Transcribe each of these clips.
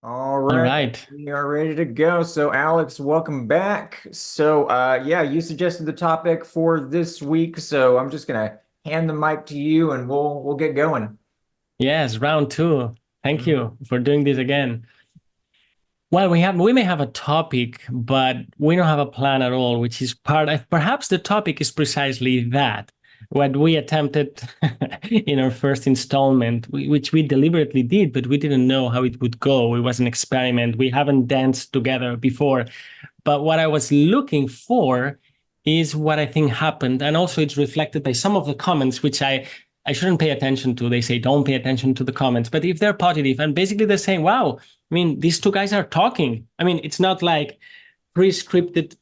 All All right, right. we are ready to go. So, Alex, welcome back. Yeah, you suggested the topic for this week, so I'm just gonna hand the mic to you, and we'll get going. Yes, round two. Thank Mhm. you for doing this again. Well, we may have a topic, but we don't have a plan at all, which is perhaps the topic is precisely that. What we attempted in our first installment, which we deliberately did, but we didn't know how it would go. It was an experiment. We haven't danced together before. But what I was looking for is what I think happened. And also it's reflected by some of the comments, which I shouldn't pay attention to. They say, don't pay attention to the comments. But if they're positive and basically they're saying, wow, I mean, these two guys are talking. I mean, it's not like pre-scripted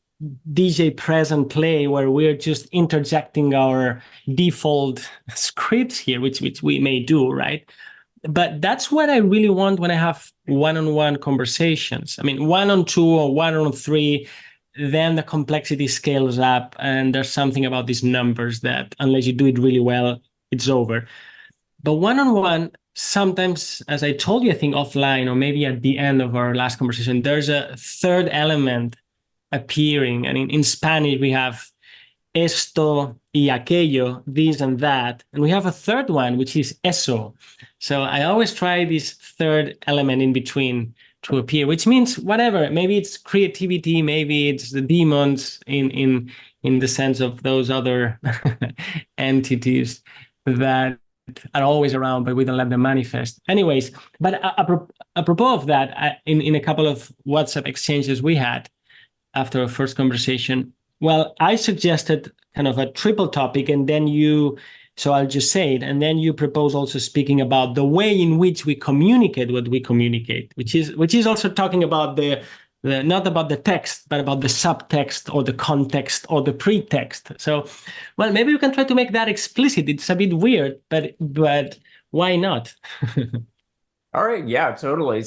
DJ press and play where we're just interjecting our default scripts here, which we may do, right? But that's what I really want when I have one-on-one conversations. I mean, one on two or one on three, then the complexity scales up, and there's something about these numbers that unless you do it really well, it's over. But one-on-one, sometimes, as I told you, I think offline or maybe at the end of our last conversation, there's a third element appearing. And in Spanish, we have esto y aquello, this and that. And we have a third one, which is eso. So I always try this third element in between to appear, which means whatever. Maybe it's creativity, maybe it's the demons in the sense of those other entities that are always around, but we don't let them manifest. Anyways, but apropos of that, in a couple of WhatsApp exchanges we had after our first conversation, well, I suggested kind of a triple topic, and then so I'll just say it, and then you propose also speaking about the way in which we communicate what we communicate, which is also talking about the not about the text, but about the subtext or the context or the pretext. So, well, maybe we can try to make that explicit. It's a bit weird, but why not? All right, yeah, totally.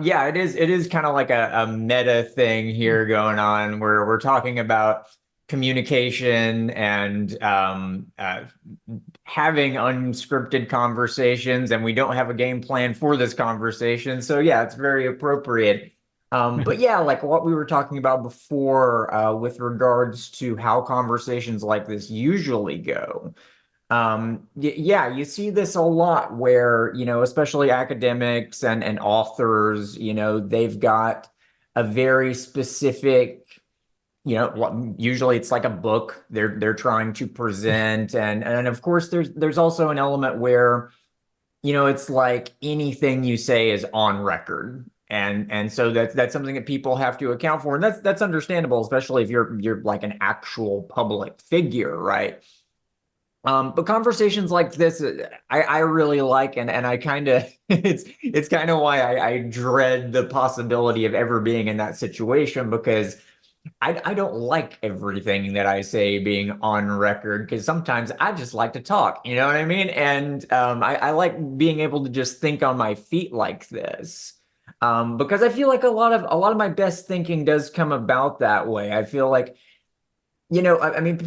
Yeah, it is kind of like a meta thing here going on where we're talking about communication and having unscripted conversations, and we don't have a game plan for this conversation. So yeah, it's very appropriate. But yeah, like what we were talking about before, with regards to how conversations like this usually go. Yeah, you see this a lot where, especially academics and authors, they've got a very specific, usually it's like a book they're trying to present, and of course there's also an element where, it's like anything you say is on record. And so that's something that people have to account for. And that's understandable, especially if you're like an actual public figure, right? But conversations like this, I really like, and I kind of it's kind of why I dread the possibility of ever being in that situation, because I don't like everything that I say being on record, because sometimes I just like to talk, you know what I mean? And I like being able to just think on my feet like this. Because I feel like a lot of my best thinking does come about that way. I feel like, I mean,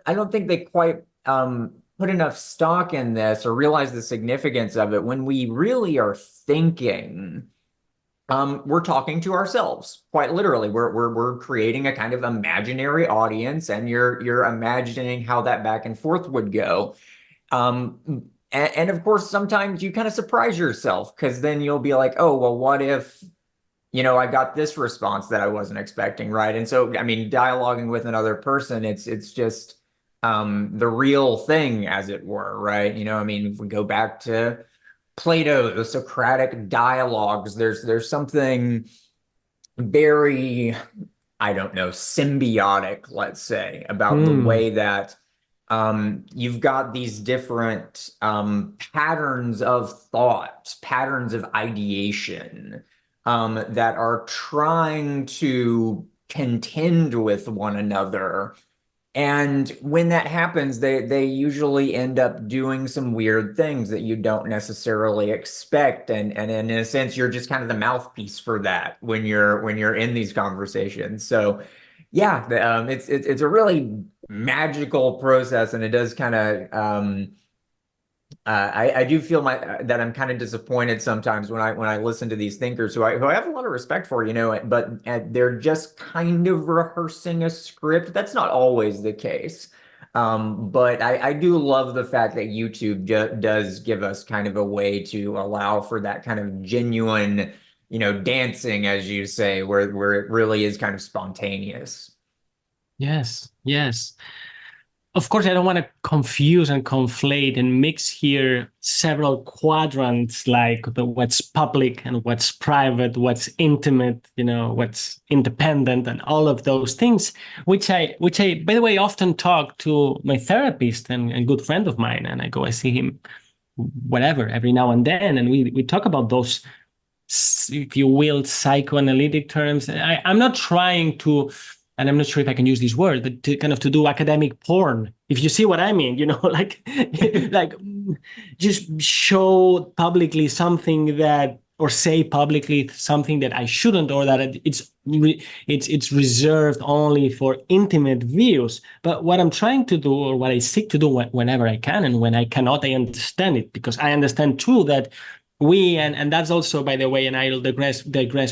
I don't think they quite put enough stock in this or realize the significance of it. When we really are thinking, we're talking to ourselves, quite literally. We're creating a kind of imaginary audience, and you're imagining how that back and forth would go. And of course, sometimes you kind of surprise yourself, because then you'll be like, oh, well, what if, I got this response that I wasn't expecting, right? And so, I mean, dialoguing with another person, it's just the real thing, as it were, right? I mean, if we go back to Plato, the Socratic dialogues, there's something very, I don't know, symbiotic, let's say, about the Hmm. way that you've got these different patterns of thought, patterns of ideation, that are trying to contend with one another. And when that happens, they usually end up doing some weird things that you don't necessarily expect. And in a sense, you're just kind of the mouthpiece for that when you're in these conversations. So yeah, it's a really magical process, and it does kind of I do feel that I'm kind of disappointed sometimes when I listen to these thinkers who I have a lot of respect for, but they're just kind of rehearsing a script. That's not always the case. But I do love the fact that YouTube does give us kind of a way to allow for that kind of genuine, dancing, as you say, where it really is kind of spontaneous. Yes, yes. Of course, I don't want to confuse and conflate and mix here several quadrants like what's public and what's private, what's intimate, what's independent, and all of those things, which I, by the way, often talk to my therapist and good friend of mine, and I see him whatever every now and then, and we talk about those, if you will, psychoanalytic terms. I'm not trying to, and I'm not sure if I can use this word, but to do academic porn, if you see what I mean, like like just show publicly something that, or say publicly something that I shouldn't, or that it's reserved only for intimate views. But what I'm trying to do, or what I seek to do whenever I can, and when I cannot, I understand it, because I understand too that and that's also, by the way, and I'll digress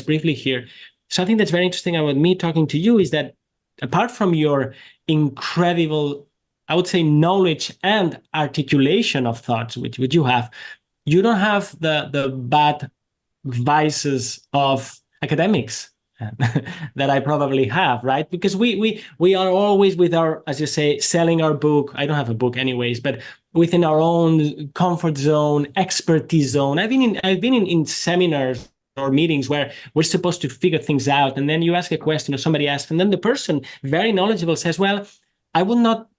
briefly here. Something that's very interesting about me talking to you is that apart from your incredible, I would say, knowledge and articulation of thoughts, which you have, you don't have the bad vices of academics that I probably have, right? Because we are always with our, as you say, selling our book. I don't have a book anyways, but within our own comfort zone, expertise zone. I've been in seminars or meetings where we're supposed to figure things out, and then you ask a question or somebody asks, and then the person, very knowledgeable, says, well, I will not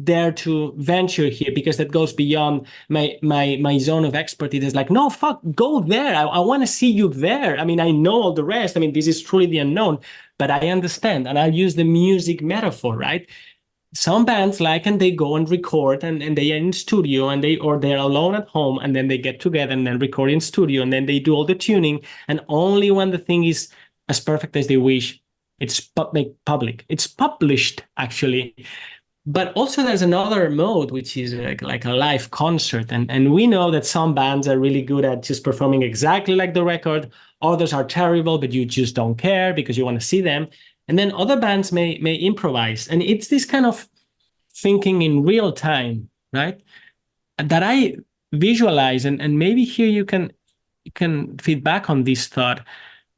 dare to venture here because that goes beyond my zone of expertise. It's like, no, fuck, go there. I want to see you there. I mean, I know all the rest. I mean, this is truly the unknown, but I understand. And I'll use the music metaphor, right? Some bands like, and they go and record, and they are in studio, and they're alone at home, and then they get together and then record in studio, and then they do all the tuning. And only when the thing is as perfect as they wish, it's made public. It's published, actually. But also there's another mode, which is like a live concert. And we know that some bands are really good at just performing exactly like the record. Others are terrible, but you just don't care because you want to see them. And then other bands may improvise. And it's this kind of thinking in real time, right? That I visualize, and maybe here you can feed back on this thought.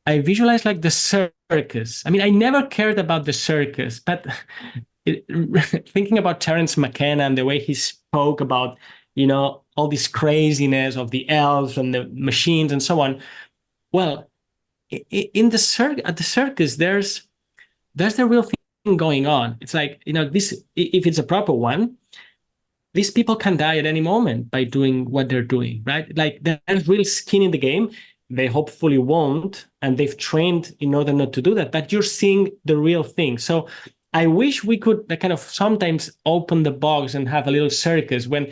I visualize like the circus. I mean, I never cared about the circus, but it, thinking about Terence McKenna and the way he spoke about, all this craziness of the elves and the machines and so on. Well, in at the circus, there's the real thing going on. It's like, this, if it's a proper one, these people can die at any moment by doing what they're doing, right? Like, there's real skin in the game. They hopefully won't, and they've trained in order not to do that, but you're seeing the real thing. So I wish we could kind of sometimes open the box and have a little circus when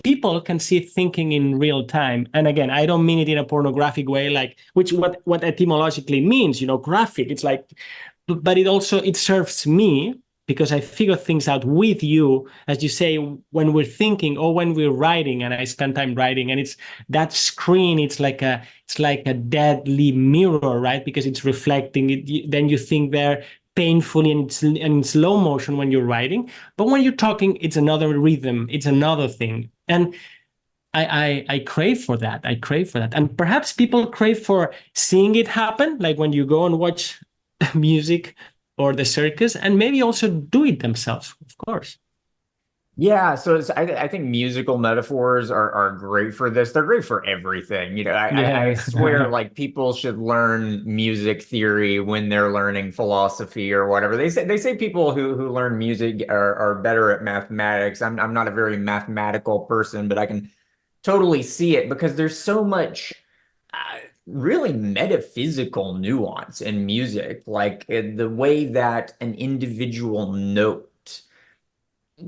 people can see thinking in real time. And again, I don't mean it in a pornographic way, like what etymologically means, graphic. It's like, but it serves me because I figure things out with you, as you say, when we're thinking or when we're writing, and I spend time writing, and it's that screen, it's like a deadly mirror, right? Because it's reflecting it. Then you think there painfully and it's in slow motion when you're writing, but when you're talking, it's another rhythm, it's another thing. And I crave for that. I crave for that. And perhaps people crave for seeing it happen, like when you go and watch music or the circus, and maybe also do it themselves, of course. Yeah, so I think musical metaphors are great for this. They're great for everything. I Yeah. swear, like, people should learn music theory when they're learning philosophy or whatever. They say people who learn music are better at mathematics. I'm not a very mathematical person, but I can totally see it because there's so much really metaphysical nuance in music, like the way that an individual note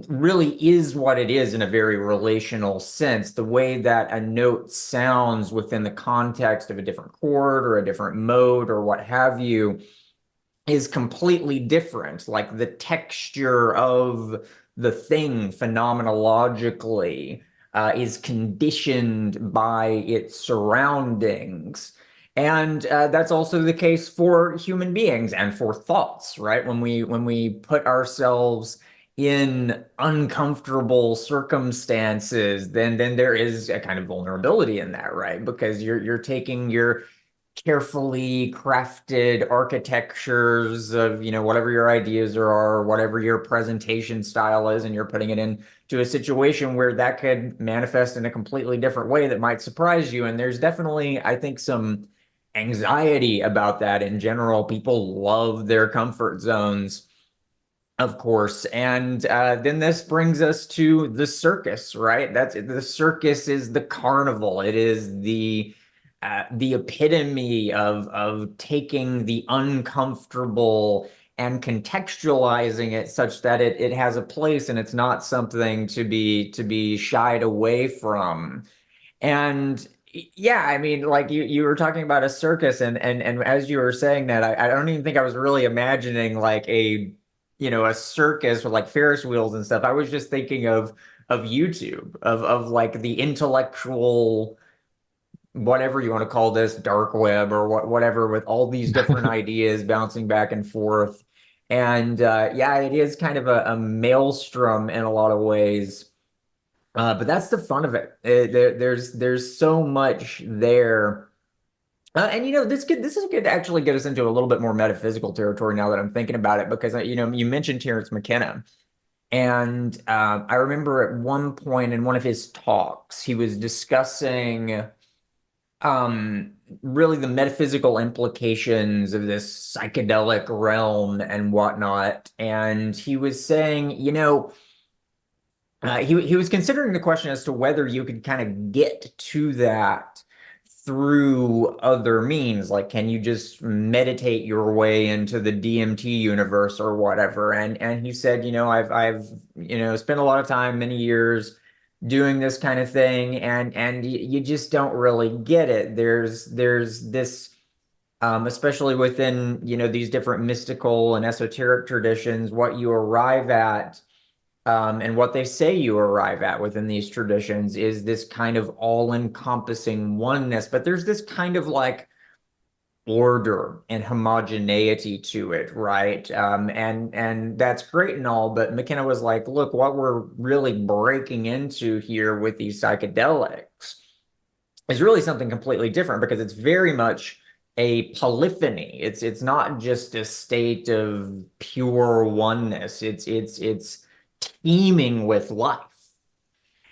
really is what it is in a very relational sense. The way that a note sounds within the context of a different chord or a different mode or what have you is completely different. Like the texture of the thing phenomenologically is conditioned by its surroundings. And that's also the case for human beings and for thoughts, right? When we put ourselves in uncomfortable circumstances, then there is a kind of vulnerability in that, right? Because you're taking your carefully crafted architectures of, whatever your ideas are, whatever your presentation style is, and you're putting it into a situation where that could manifest in a completely different way that might surprise you. And there's definitely, I think, some anxiety about that in general. People love their comfort zones, of course. And then this brings us to the circus, right? That's the circus is the carnival. It is the epitome of taking the uncomfortable and contextualizing it such that it has a place and it's not something to be shied away from. And yeah, I mean, like you were talking about a circus, and as you were saying that, I don't even think I was really imagining like a circus with like Ferris wheels and stuff. I was just thinking of YouTube, of like the intellectual, whatever you want to call this, dark web or whatever, with all these different ideas bouncing back and forth. And yeah, it is kind of a maelstrom in a lot of ways. But that's the fun of it. There's so much there. And this could actually get us into a little bit more metaphysical territory now that I'm thinking about it, because you mentioned Terence McKenna, and I remember at one point in one of his talks he was discussing um really the metaphysical implications of this psychedelic realm and whatnot. And he was saying, he was considering the question as to whether you could kind of get to that through other means. Like, can you just meditate your way into the DMT universe or whatever? And he said, I've spent a lot of time, many years doing this kind of thing, and you just don't really get it. There's this especially within, these different mystical and esoteric traditions, what you arrive at, and what they say you arrive at within these traditions is this kind of all-encompassing oneness, but there's this kind of like order and homogeneity to it, right? And that's great and all, but McKenna was like, look, what we're really breaking into here with these psychedelics is really something completely different, because it's very much a polyphony. It's not just a state of pure oneness. It's teeming with life.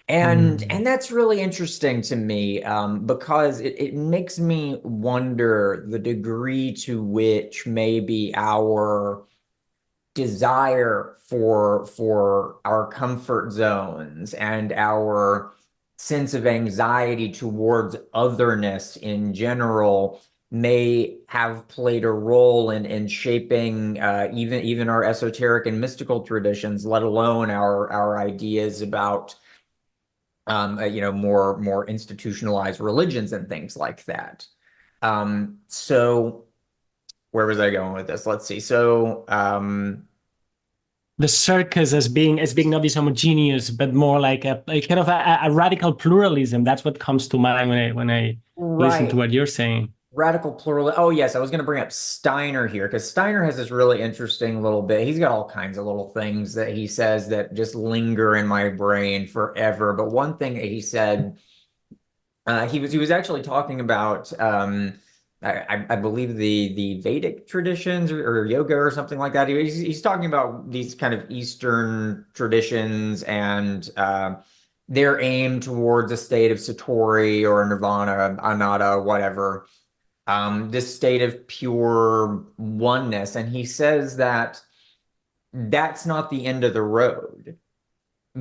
And Mm. that's really interesting to me, because it makes me wonder the degree to which maybe our desire for our comfort zones and our sense of anxiety towards otherness in general may have played a role in shaping even our esoteric and mystical traditions, let alone our ideas about more institutionalized religions and things like that. So where was I going with this? Let's see. So The circus as being not this homogeneous, but more like a kind of a radical pluralism. That's what comes to mind when I listen to right. what you're saying. Radical plural. Oh, yes, I was going to bring up Steiner here, because Steiner has this really interesting little bit. He's got all kinds of little things that he says that just linger in my brain forever. But one thing that he said, he was actually talking about, I believe the Vedic traditions, or yoga or something like that. He's talking about these kind of Eastern traditions and their aim towards a state of satori or nirvana, anatta, whatever, this state of pure oneness. And he says that that's not the end of the road,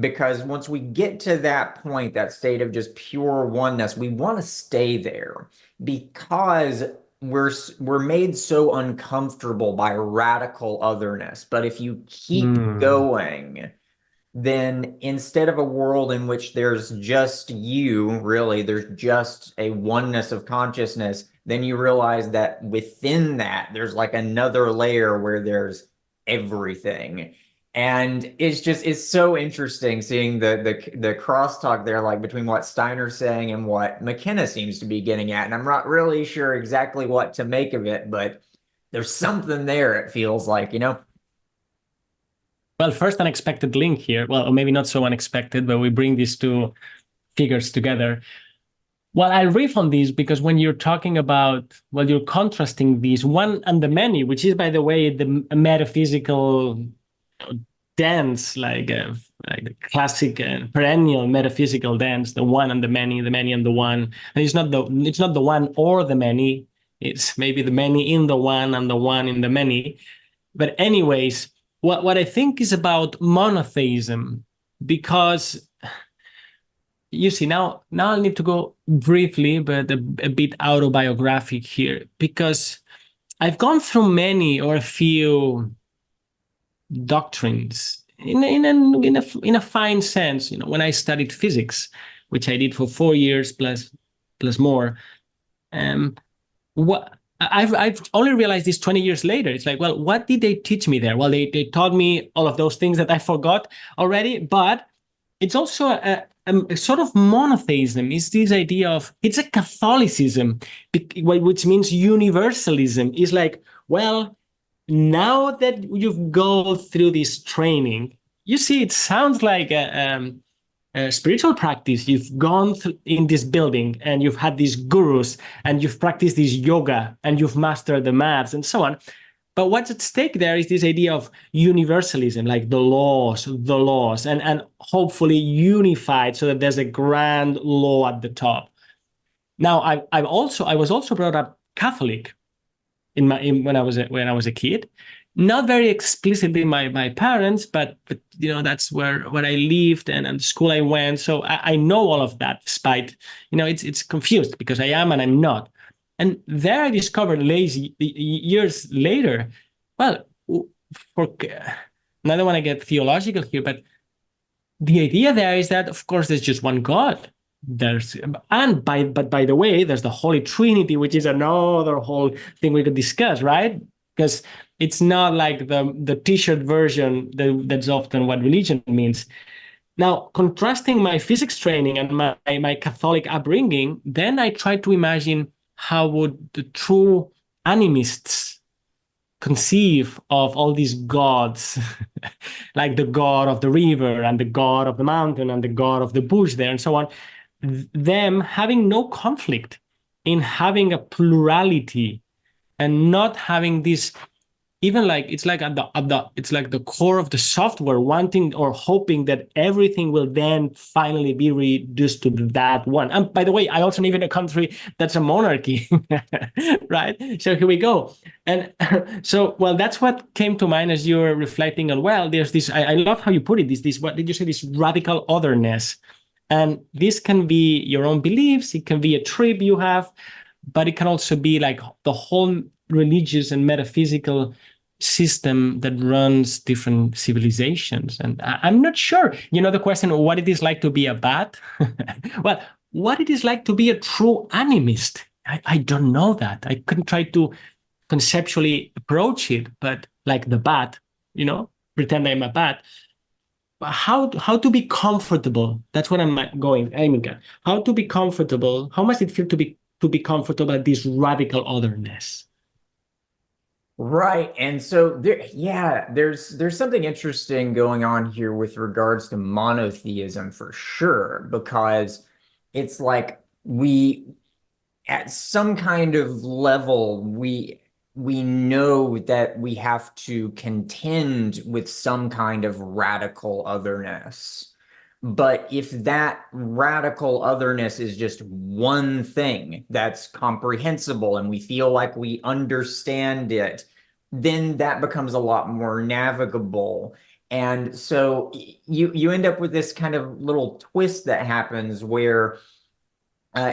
because once we get to that point, that state of just pure oneness, we want to stay there, because we're made so uncomfortable by radical otherness. But if you keep Mm. going, then instead of a world in which there's just you, really, there's just a oneness of consciousness, then you realize that within that, there's like another layer where there's everything. And it's so interesting seeing the crosstalk there, like between what Steiner's saying and what McKenna seems to be getting at. And I'm not really sure exactly what to make of it, but there's something there, it feels like, you know? Well, first unexpected link here. Well, or maybe not so unexpected, but we bring these two figures together. Well, I riff on these because when you're talking about, well, you're contrasting these one and the many, which is, by the way, the metaphysical dance, like the classic perennial metaphysical dance, the one and the many and the one. And it's not the one or the many. It's maybe the many in the one and the one in the many. But anyways, what I think is about monotheism, because you see now I need to go briefly, but a bit autobiographic here, because I've gone through many or a few doctrines in a fine sense. You know, when I studied physics, which I did for 4 years plus more, what I've only realized this 20 years later. It's like, well, what did they teach me there? Well, they taught me all of those things that I forgot already, but it's also a sort of monotheism. Is this idea of, it's a Catholicism, which means universalism. Is like, well, now that you've gone through this training, you see, it sounds like a spiritual practice. You've gone in this building and you've had these gurus and you've practiced this yoga and you've mastered the maths and so on. But what's at stake there is this idea of universalism, like the laws, and hopefully unified so that there's a grand law at the top. Now, I was also brought up Catholic when I was a kid, not very explicitly my parents, but you know, that's where I lived and the school I went. So I know all of that, despite, you know, it's confused because I am and I'm not. And there I discovered years later, well, for I don't want to get theological here, but the idea there is that, of course, there's just one God. But by the way, there's the Holy Trinity, which is another whole thing we could discuss, right? Because it's not like the t-shirt version that's often what religion means. Now, contrasting my physics training and my Catholic upbringing, then I tried to imagine how would the true animists conceive of all these gods, like the god of the river and the god of the mountain and the god of the bush there and so on, them having no conflict in having a plurality and not having this, even like it's like it's like the core of the software, wanting or hoping that everything will then finally be reduced to that one. And by the way, I also live in a country that's a monarchy, right? So here we go. And so, well, that's what came to mind as you were reflecting on, well, there's this, I love how you put it, this, what did you say, this radical otherness. And this can be your own beliefs, it can be a trip you have, but it can also be like the whole religious and metaphysical system that runs different civilizations. And I'm not sure, you know, the question, what it is like to be a bat? Well, what it is like to be a true animist? I don't know that. I couldn't try to conceptually approach it, but like the bat, you know, pretend I'm a bat. How to be comfortable? That's what I'm aiming at. How to be comfortable? How must it feel to be comfortable at this radical otherness? Right. And so there's something interesting going on here with regards to monotheism for sure, because it's like we at some kind of level we know that we have to contend with some kind of radical otherness. But if that radical otherness is just one thing that's comprehensible and we feel like we understand it, then that becomes a lot more navigable. And so you end up with this kind of little twist that happens where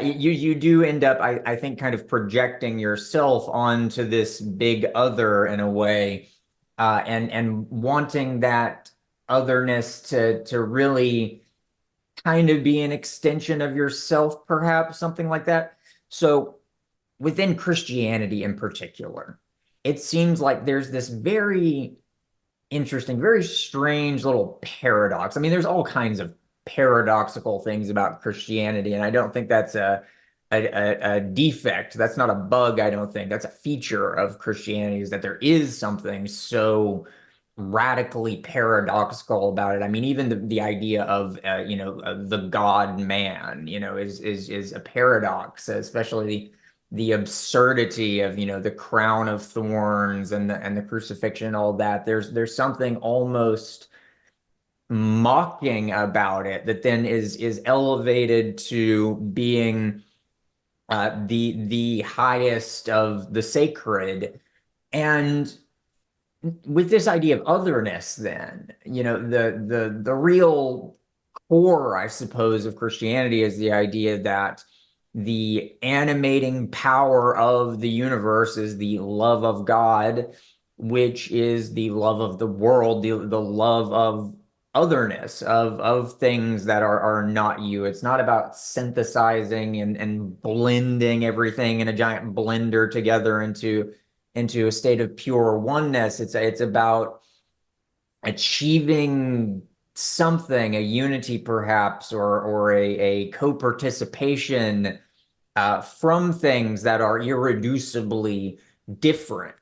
you do end up, I think, kind of projecting yourself onto this big other in a way, and wanting that otherness to really kind of be an extension of yourself, perhaps something like that. So within Christianity in particular, it seems like there's this very interesting, very strange little paradox. I mean, there's all kinds of paradoxical things about Christianity, and I don't think that's a defect. That's not a bug, I don't think. That's a feature of Christianity, is that there is something so radically paradoxical about it. I mean, even the idea of the God man, is a paradox, especially the absurdity of the crown of thorns and the crucifixion and all that. There's something almost mocking about it that then is elevated to being the highest of the sacred. And with this idea of otherness, then, the real core, I suppose, of Christianity is the idea that the animating power of the universe is the love of God, which is the love of the world, the love of otherness, of things that are not you. It's not about synthesizing and blending everything in a giant blender together into a state of pure oneness. It's about achieving something, a unity perhaps, or a co-participation from things that are irreducibly different.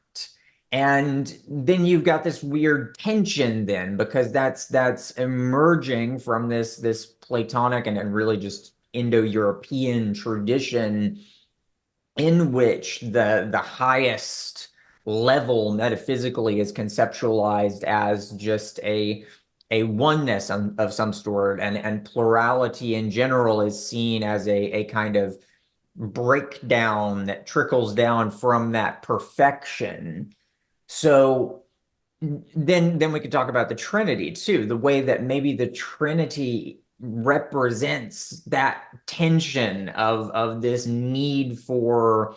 And then you've got this weird tension then, because that's emerging from this Platonic and really just Indo-European tradition, in which the highest level metaphysically is conceptualized as just a oneness of some sort, and plurality in general is seen as a kind of breakdown that trickles down from that perfection. So then we could talk about the Trinity too, the way that maybe the Trinity represents that tension of this need for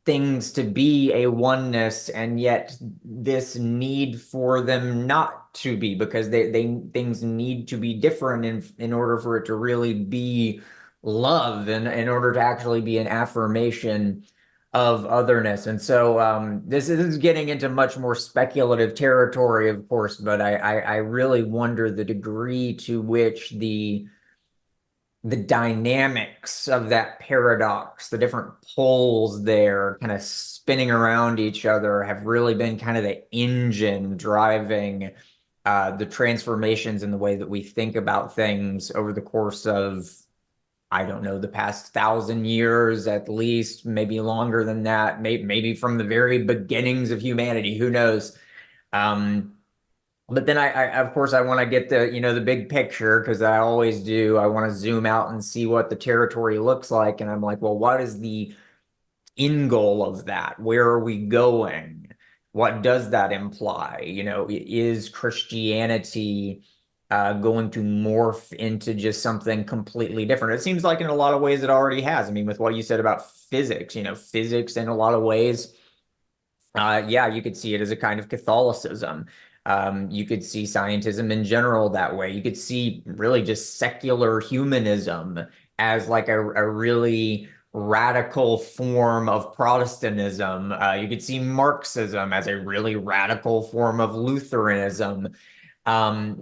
things to be a oneness, and yet this need for them not to be, because things need to be different in order for it to really be love, and in order to actually be an affirmation of otherness. And so this is getting into much more speculative territory, of course, but I really wonder the degree to which the dynamics of that paradox, the different poles there kind of spinning around each other, have really been kind of the engine driving the transformations in the way that we think about things over the course of, I don't know, the past 1,000 years at least, maybe longer than that, maybe from the very beginnings of humanity, who knows? But then of course, I want to get the big picture, because I always do. I want to zoom out and see what the territory looks like. And I'm like, well, what is the end goal of that? Where are we going? What does that imply? Is Christianity going to morph into just something completely different? It seems like in a lot of ways it already has. I mean, with what you said about physics, physics in a lot of ways, yeah, you could see it as a kind of Catholicism. You could see scientism in general that way. You could see really just secular humanism as like a really radical form of Protestantism. You could see Marxism as a really radical form of Lutheranism.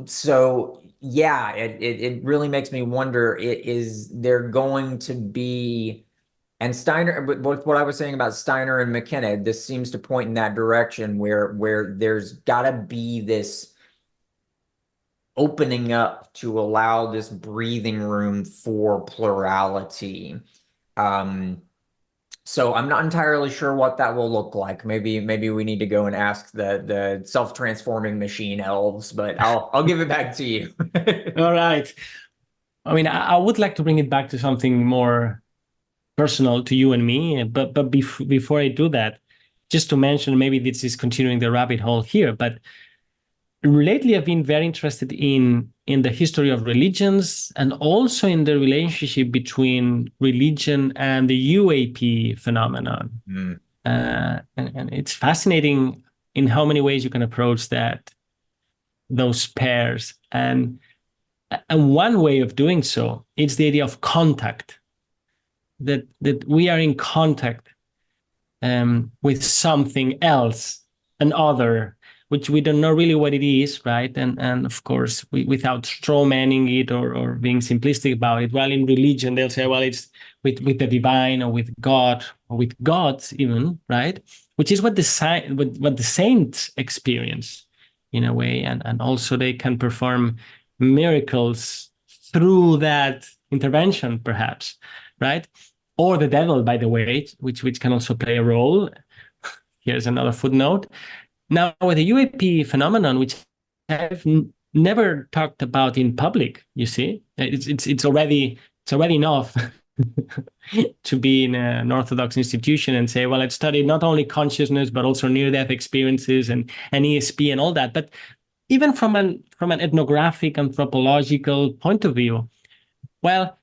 So yeah, it really makes me wonder, is there going to be, and Steiner, what I was saying about Steiner and McKenna, this seems to point in that direction, where there's got to be this opening up to allow this breathing room for plurality. So I'm not entirely sure what that will look like. Maybe we need to go and ask the self-transforming machine elves, but I'll give it back to you. All right. I mean, I would like to bring it back to something more personal to you and me, but before I do that, just to mention, maybe this is continuing the rabbit hole here, but lately I've been very interested in the history of religions, and also in the relationship between religion and the UAP phenomenon. Mm. And it's fascinating in how many ways you can approach those pairs. And one way of doing so is the idea of contact, that we are in contact with something else, an other, which we don't know really what it is, right? And of course, without straw manning it or being simplistic about it. While in religion, they'll say, well, it's with the divine or with God or with gods even, right? Which is what what the saints experience in a way, and also they can perform miracles through that intervention, perhaps, right? Or the devil, by the way, which can also play a role. Here's another footnote. Now, with the UAP phenomenon, which I've never talked about in public, you see, it's already enough to be in an Orthodox institution and say, well, let's study not only consciousness but also near-death experiences and ESP and all that. But even from an ethnographic, anthropological point of view, well,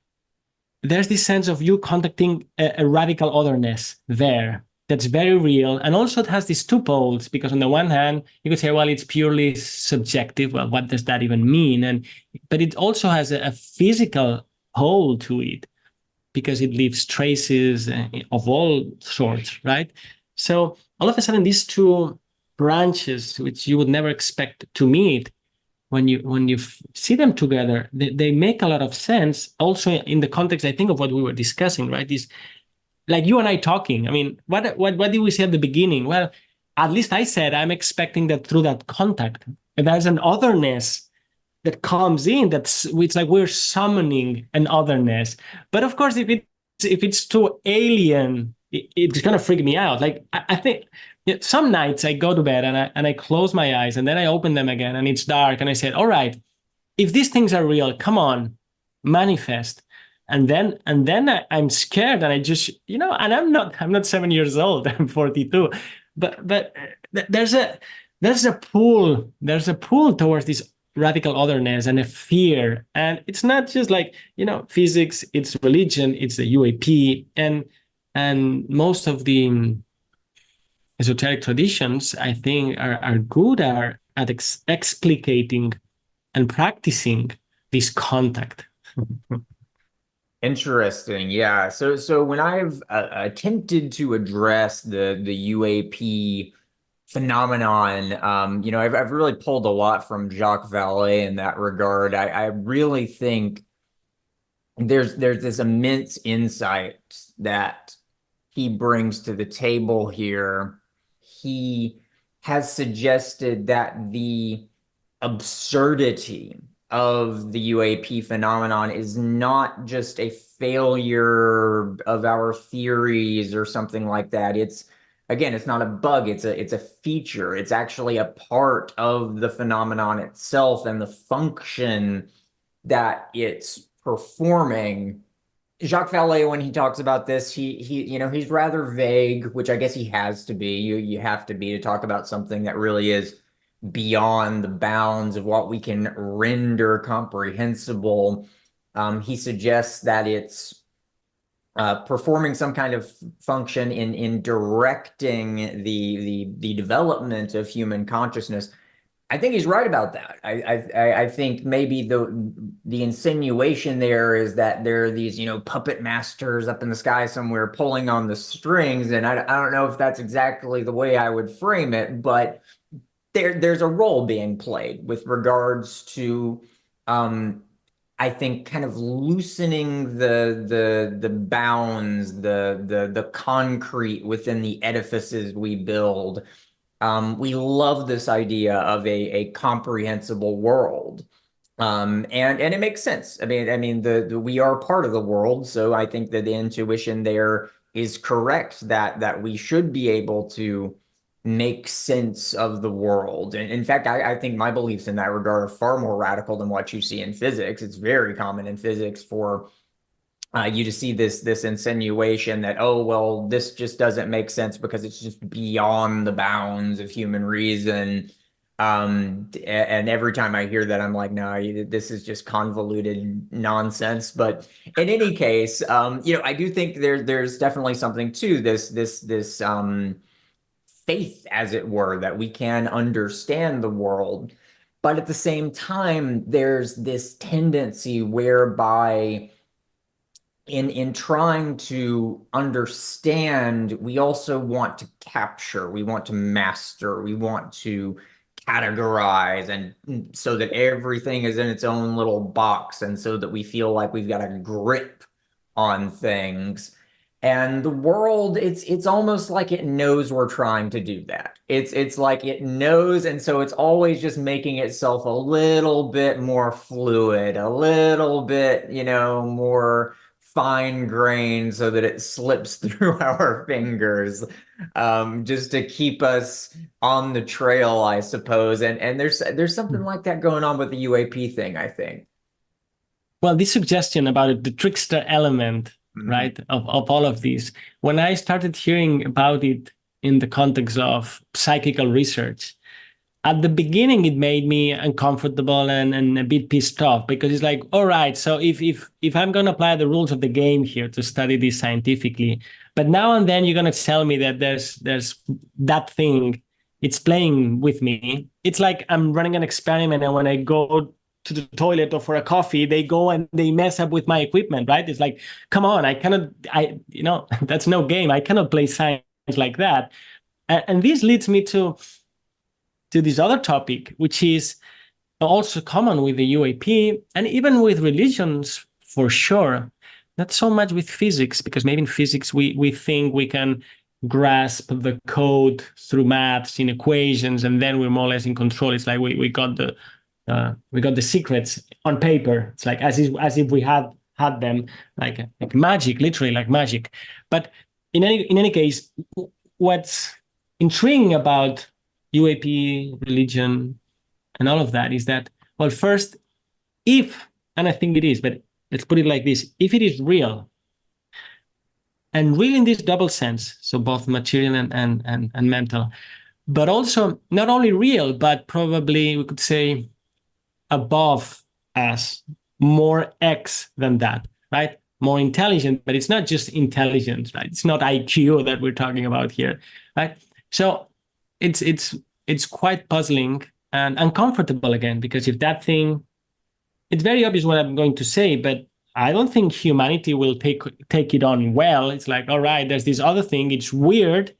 there's this sense of you contacting a radical otherness there that's very real. And also it has these two poles, because on the one hand, you could say, well, it's purely subjective. Well, what does that even mean? But it also has a physical pole to it, because it leaves traces of all sorts, right? So all of a sudden, these two branches, which you would never expect to meet, when you see them together, they make a lot of sense. Also, in the context, I think, of what we were discussing, right? Is like you and I talking. I mean, what did we say at the beginning? Well, at least I said I'm expecting that through that contact, there's an otherness that comes in. It's like we're summoning an otherness. But of course, if it's too alien, it's gonna freak me out. Like I think some nights I go to bed and I close my eyes and then I open them again and it's dark and I said, all right, if these things are real, come on, manifest. And then I'm scared and I just, and I'm not 7 years old. I'm 42, but there's a pull towards this radical otherness and a fear. And it's not just like, physics, it's religion, it's the UAP, and most of the esoteric traditions, I think, are good at explicating and practicing this contact. Interesting. Yeah. So when I've attempted to address the UAP phenomenon, I've really pulled a lot from Jacques Vallée in that regard. I really think there's this immense insight that he brings to the table here. He has suggested that the absurdity of the UAP phenomenon is not just a failure of our theories or something like that. It's not a bug, it's a feature. It's actually a part of the phenomenon itself and the function that it's performing. Jacques Vallée, when he talks about this, he's rather vague, which I guess he has to be. You have to be to talk about something that really is beyond the bounds of what we can render comprehensible. He suggests that it's performing some kind of function in directing the development of human consciousness. I think he's right about that. I think maybe the insinuation there is that there are these, puppet masters up in the sky somewhere pulling on the strings, and I don't know if that's exactly the way I would frame it, but there's a role being played with regards to I think kind of loosening the bounds, the concrete within the edifices we build. We love this idea of a comprehensible world. And it makes sense. I mean, we are part of the world, so I think that the intuition there is correct that we should be able to make sense of the world. And in fact, I think my beliefs in that regard are far more radical than what you see in physics. It's very common in physics for you to see this insinuation that, oh, well, this just doesn't make sense because it's just beyond the bounds of human reason. And every time I hear that, I'm like, no, this is just convoluted nonsense. But in any case, I do think there's definitely something to this faith, as it were, that we can understand the world. But at the same time, there's this tendency whereby in trying to understand, we also want to capture, we want to master, we want to categorize and so that everything is in its own little box and so that we feel like we've got a grip on things. And the world, it's almost like it knows we're trying to do that. It's like it knows, and so it's always just making itself a little bit more fluid, a little bit, more fine grained so that it slips through our fingers, just to keep us on the trail, I suppose. And there's something like that going on with the UAP thing, I think. Well, this suggestion about it, the trickster element, Mhm. right, of all of these, when I started hearing about it in the context of psychical research, at the beginning it made me uncomfortable and a bit pissed off because it's like, all right, so if I'm going to apply the rules of the game here to study this scientifically, but now and then you're going to tell me that there's that thing, it's playing with me. It's like I'm running an experiment, and when I go to the toilet or for a coffee, they go and they mess up with my equipment, right? It's like, come on, I cannot, that's no game. I cannot play science like that. And this leads me to this other topic, which is also common with the UAP and even with religions for sure. Not so much with physics, because maybe in physics we think we can grasp the code through maths in equations, and then we're more or less in control. It's like we got the secrets on paper. It's like as if we had them, like magic, literally like magic. But in any case, what's intriguing about UAP, religion, and all of that is that, well, first, if, and I think it is, but let's put it like this, if it is real, and real in this double sense, so both material and mental, but also not only real, but probably we could say above us, more X than that, right? More intelligent, but it's not just intelligence, right? It's not IQ that we're talking about here, right? So it's quite puzzling and uncomfortable again, because if that thing, it's very obvious what I'm going to say, but I don't think humanity will take it on well. It's like, all right, there's this other thing. It's weird.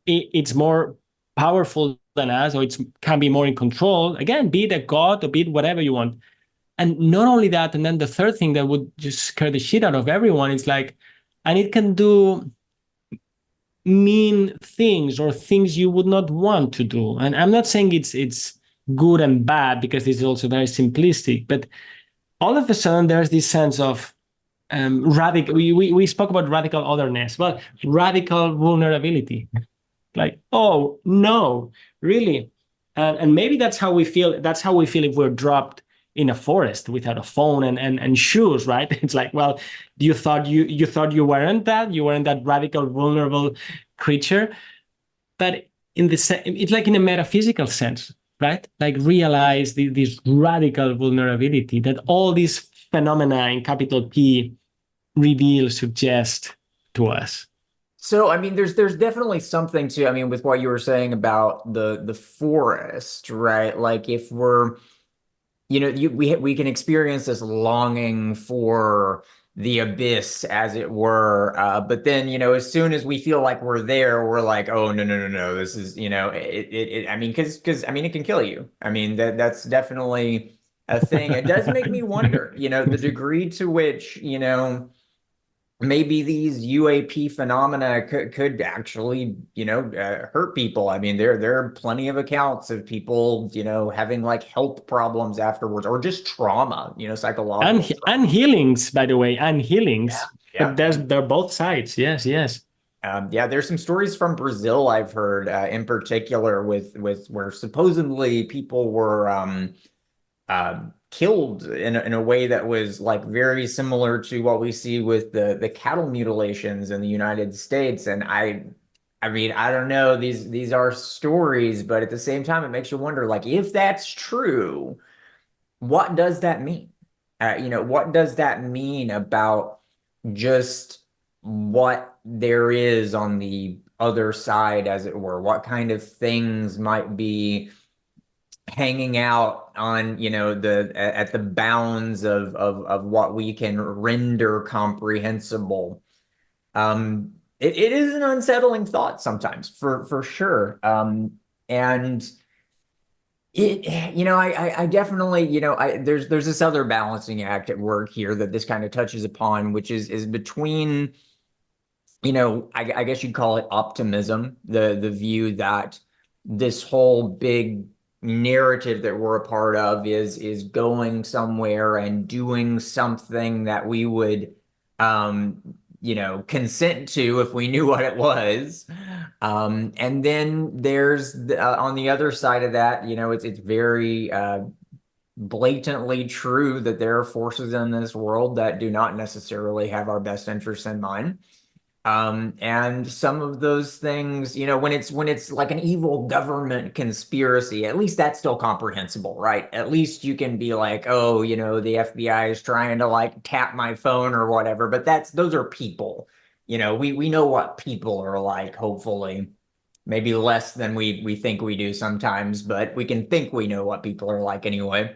It's more powerful than us, or it can be more in control. Again, be it a god or be it whatever you want. And not only that, and then the third thing that would just scare the shit out of everyone is like, and it can do mean things or things you would not want to do. And I'm not saying it's good and bad, because this is also very simplistic, but all of a sudden there's this sense of radical, we spoke about radical otherness, well, radical vulnerability. Like, oh no, really? And maybe that's how we feel. That's how we feel if we're dropped in a forest without a phone and shoes, right? It's like, well, you thought you weren't that, you weren't that radical, vulnerable creature, but it's like in a metaphysical sense, right? Like realize this radical vulnerability that all these phenomena in capital P reveal, suggest to us. So, I mean, there's definitely something to, I mean, with what you were saying about the forest, right? Like if we're, we can experience this longing for the abyss, as it were. But then, as soon as we feel like we're there, we're like, oh no, no, no, no, this is, I mean, because I mean, it can kill you. I mean, that's definitely a thing. It does make me wonder, the degree to which, maybe these UAP phenomena could actually, hurt people. I mean, there are plenty of accounts of people, having like health problems afterwards, or just trauma, psychological And trauma. healings, by the way, and Yeah, healings. But yeah. they're both sides. Yes, yes. Yeah, there's some stories from Brazil I've heard, in particular, with where supposedly people were killed in a way that was like very similar to what we see with the cattle mutilations in the United States. And I mean, I don't know, these are stories, but at the same time, it makes you wonder, like, if that's true, what does that mean? What does that mean about just what there is on the other side, as it were? What kind of things might be hanging out on, the at the bounds of what we can render comprehensible? It is an unsettling thought sometimes, for sure. And I definitely, there's this other balancing act at work here that this kind of touches upon, which is between, I guess you'd call it optimism, the view that this whole big narrative that we're a part of is going somewhere and doing something that we would, um, consent to if we knew what it was. And then there's on the other side of that, it's very blatantly true that there are forces in this world that do not necessarily have our best interests in mind. And some of those things, when it's like an evil government conspiracy, at least that's still comprehensible, right? At least you can be like, oh, the FBI is trying to like tap my phone or whatever, but those are people. We know what people are like, hopefully. Maybe less than we think we do sometimes, but we can think we know what people are like anyway.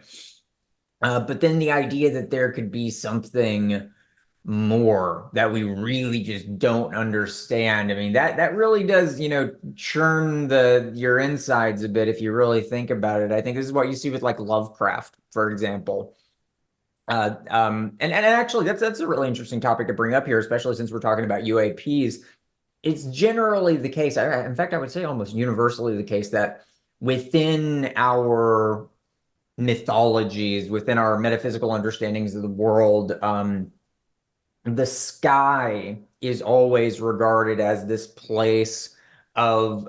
But then the idea that there could be something more that we really just don't understand. I mean, that really does, churn your insides a bit if you really think about it. I think this is what you see with like Lovecraft, for example. And actually that's a really interesting topic to bring up here, especially since we're talking about UAPs. It's generally the case, in fact, I would say almost universally the case that within our mythologies, within our metaphysical understandings of the world, the sky is always regarded as this place of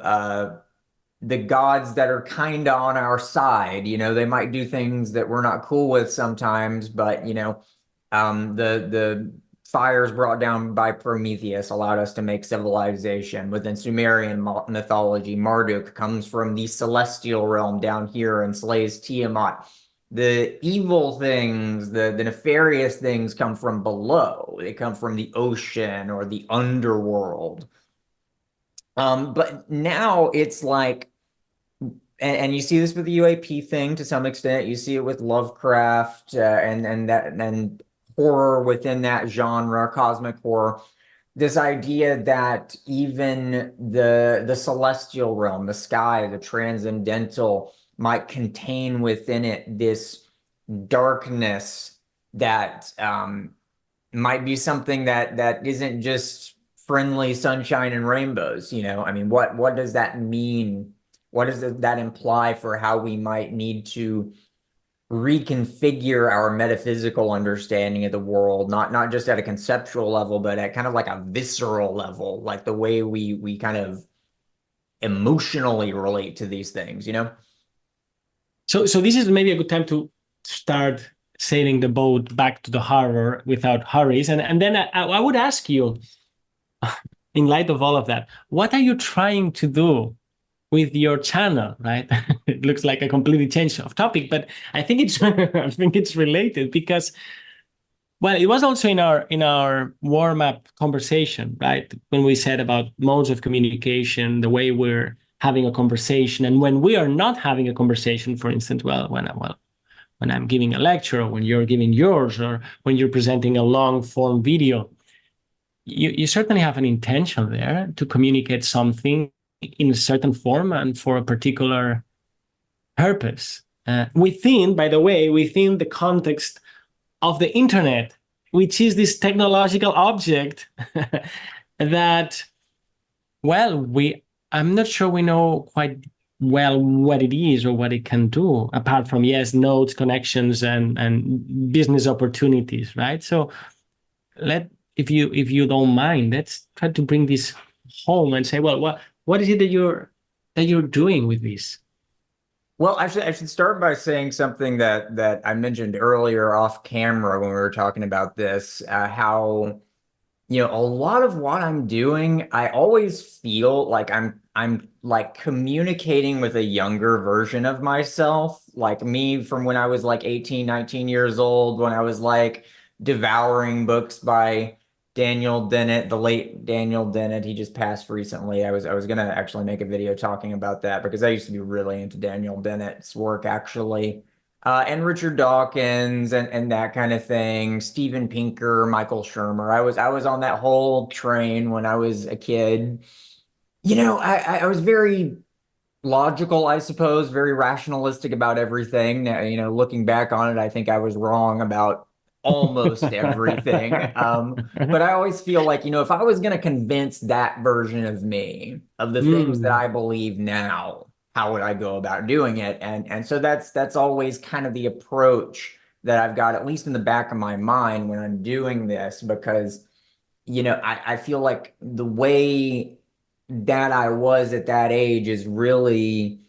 the gods that are kind of on our side. They might do things that we're not cool with sometimes, but the fires brought down by Prometheus allowed us to make civilization. Within Sumerian mythology, Marduk comes from the celestial realm down here and slays Tiamat. The evil things, the nefarious things come from below. They come from the ocean or the underworld. But now it's like, and you see this with the UAP thing to some extent. You see it with Lovecraft and horror within that genre, cosmic horror. This idea that even the celestial realm, the sky, the transcendental, might contain within it this darkness that might be something that isn't just friendly sunshine and rainbows. I mean, what does that mean? What does that imply for how we might need to reconfigure our metaphysical understanding of the world, not just at a conceptual level, but at kind of like a visceral level, like the way we kind of emotionally relate to these things? So this is maybe a good time to start sailing the boat back to the harbor without hurries. And then I would ask you, in light of all of that, what are you trying to do with your channel, right? It looks like a completely change of topic, but I think it's I think it's related because, well, it was also in our warm-up conversation, right? When we said about modes of communication, the way we're having a conversation, and when we are not having a conversation, for instance, when I'm giving a lecture, or when you're giving yours, or when you're presenting a long-form video, you certainly have an intention there to communicate something in a certain form and for a particular purpose. By the way, within the context of the internet, which is this technological object that, well, I'm not sure we know quite well what it is or what it can do, apart from, yes, nodes, connections, and business opportunities, right? So if you don't mind, let's try to bring this home and say, well, what is it that you're doing with this? Well, actually, I should start by saying something that I mentioned earlier off camera when we were talking about this, how a lot of what I'm doing, I always feel like I'm like communicating with a younger version of myself, like me from when I was like 18, 19 years old, when I was like devouring books by Daniel Dennett, the late Daniel Dennett. He just passed recently. I was gonna actually make a video talking about that because I used to be really into Daniel Dennett's work actually. And Richard Dawkins and that kind of thing. Steven Pinker, Michael Shermer. I was on that whole train when I was a kid. I was very logical, I suppose, very rationalistic about everything. Now, looking back on it, I think I was wrong about almost everything. But I always feel like, if I was going to convince that version of me of the things that Mm. I believe now, how would I go about doing it? And so that's always kind of the approach that I've got, at least in the back of my mind when I'm doing this, because I feel like the way that I was at that age is really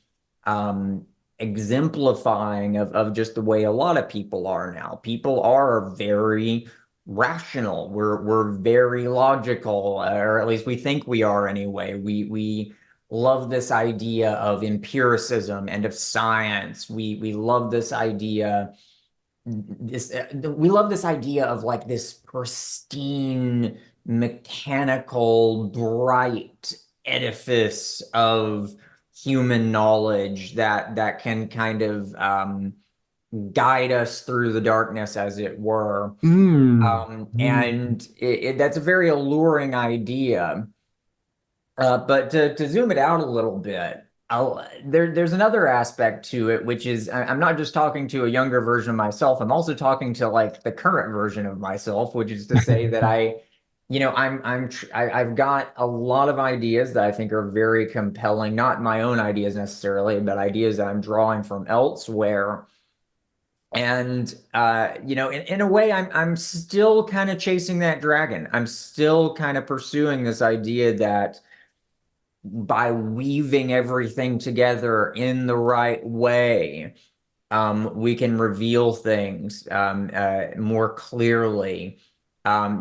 um, exemplifying of just the way a lot of people are now. People are very rational. We're very logical, or at least we think we are anyway. We love this idea of empiricism and of science. We love this idea we love this idea of like this pristine, mechanical, bright edifice of human knowledge that can kind of guide us through the darkness, as it were. Mm. Mm. And that's a very alluring idea. But to zoom it out a little bit, there's another aspect to it, which is I'm not just talking to a younger version of myself. I'm also talking to like the current version of myself, which is to say that I've got a lot of ideas that I think are very compelling, not my own ideas necessarily, but ideas that I'm drawing from elsewhere. And in a way, I'm still kind of chasing that dragon. I'm still kind of pursuing this idea that by weaving everything together in the right way, we can reveal things more clearly. I've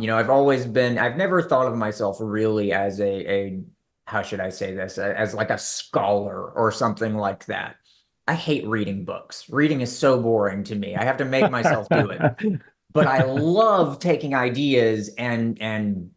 never thought of myself really as how should I say this, as like a scholar or something like that. I hate reading books. Reading is so boring to me. I have to make myself do it. But I love taking ideas and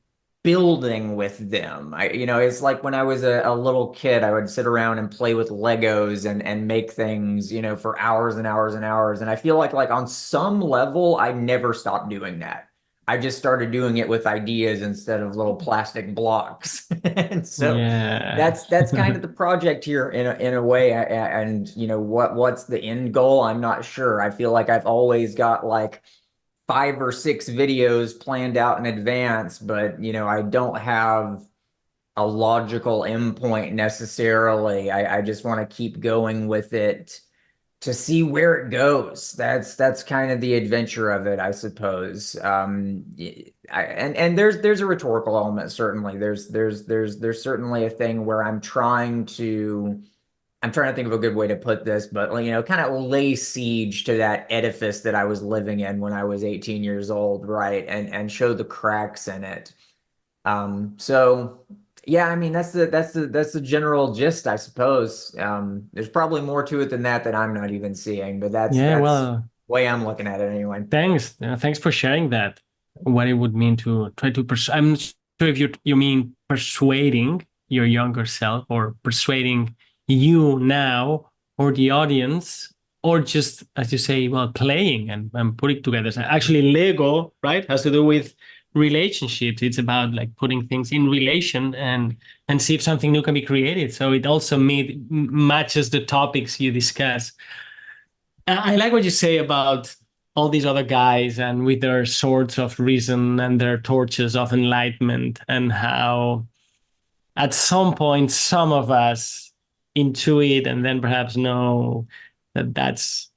building with them. It's like when I was a little kid, I would sit around and play with Legos and make things, for hours and hours and hours. And I feel like on some level, I never stopped doing that. I just started doing it with ideas instead of little plastic blocks. And so Yeah. that's kind of the project here in a way. And what's the end goal? I'm not sure. I feel like I've always got like 5 or 6 videos planned out in advance, but I don't have a logical endpoint necessarily. I just want to keep going with it to see where it goes. That's kind of the adventure of it, I suppose. And there's a rhetorical element, certainly. There's certainly a thing where I'm trying to think of a good way to put this, but kind of lay siege to that edifice that I was living in when I was 18 years old, right? And show the cracks in it. So yeah, I mean that's the general gist, I suppose. There's probably more to it than that I'm not even seeing, but that's Yeah, that's well, the way I'm looking at it anyway. thanks. Thanks for sharing that. What it would mean to try to I'm not sure if you mean persuading your younger self or persuading you now or the audience, or just as you say, well, playing and putting together. So actually, Lego, right, has to do with relationships. It's about like putting things in relation and see if something new can be created. So it also matches the topics you discuss. I like what you say about all these other guys and with their swords of reason and their torches of enlightenment, and how at some point some of us intuit and then perhaps know that that's